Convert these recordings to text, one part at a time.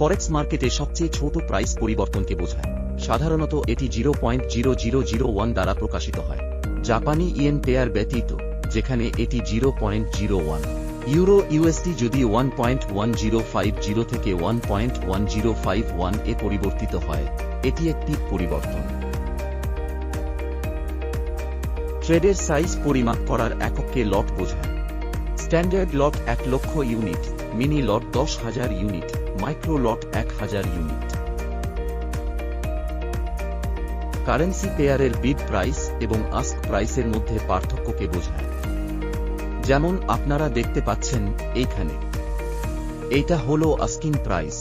ফরেক্স মার্কেটে সবচেয়ে ছোট প্রাইস পরিবর্তনকে বোঝায়। সাধারণত এটি 0.0001 দ্বারা প্রকাশিত হয়। জাপানি ইয়েন পেয়ার ব্যতীত, যেখানে এটি 0.01। ইউরো ইউএসডি যদি 1.1050 থেকে 1.1051 এ পরিবর্তিত হয়, এটি একটি পরিবর্তন। ট্রেডের সাইজ পরিমাপ করার এককে লট বোঝায়। স্ট্যান্ডার্ড লট 1 লক্ষ ইউনিট, মিনি লট 10,000 ইউনিট, মাইক্রো লট 1000 ইউনিট। কারেন্সি পেয়ারের বিড প্রাইস এবং আস্ক প্রাইসের মধ্যে পার্থক্যকে বোঝায়। যেমন আপনারা দেখতে পাচ্ছেন এইখানে, এইটা হলো আস্কিং প্রাইস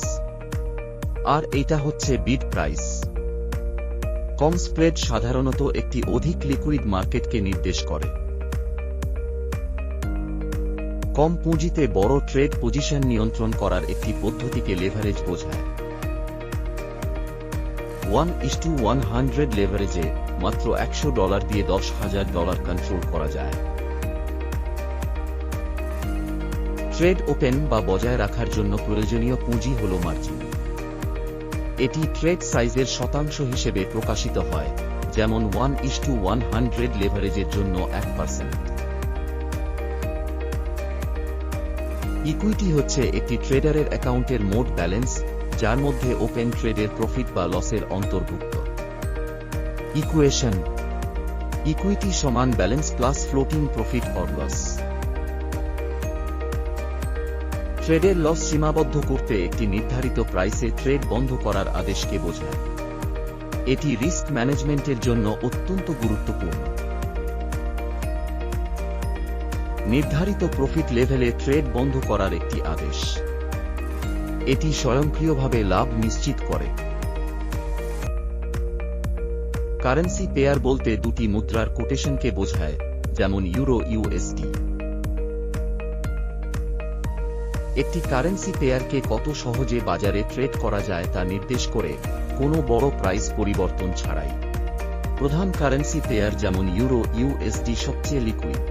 আর এইটা হচ্ছে বিড প্রাইস। কম স্প্রেড সাধারণত একটি অধিক লিকুইড মার্কেটকে নির্দেশ করে। কম পুঁজিতে বড় ট্রেড পজিশন নিয়ন্ত্রণ করার একটি পদ্ধতিকে লেভারেজ বোঝায়। 1:100 লেভারেজে মাত্র $100 দিয়ে $10,000 কন্ট্রোল করা যায়। ট্রেড ওপেন বা বজায় রাখার জন্য প্রয়োজনীয় পুঁজি হল মার্জিন। এটি ট্রেড সাইজের শতাংশ হিসেবে প্রকাশিত হয়, যেমন 1:100 লেভারেজের জন্য 1%। ইকুইটি হচ্ছে একটি ট্রেডারের অ্যাকাউন্টের মোট ব্যালেন্স, যার মধ্যে ওপেন ট্রেডের প্রফিট বা লসের অন্তর্ভুক্ত। ইকুয়েশন: ইকুইটি সমান balance plus floating profit or loss. ট্রেডের লস সীমাবদ্ধ করতে একটি নির্ধারিত প্রাইসে ট্রেড বন্ধ করার আদেশকে বোঝায়। এটি রিস্ক ম্যানেজমেন্টের জন্য অত্যন্ত গুরুত্বপূর্ণ। নির্ধারিত প্রফিট লেভেলে ট্রেড বন্ধ করার একটি আদেশ। এটি স্বয়ংক্রিয়ভাবে লাভ নিশ্চিত করে। কারেন্সি পেয়ার বলতে দুটি মুদ্রার কোটেশনকে বোঝায়, যেমন ইউরো ইউএসডি। একটি কারেন্সি পেয়ারকে কত সহজে বাজারে ট্রেড করা যায় তা নির্দেশ করে, কোনো বড় প্রাইস পরিবর্তন ছাড়াই। প্রধান কারেন্সি পেয়ার যেমন ইউরো ইউএসডি সবচেয়ে লিকুইড।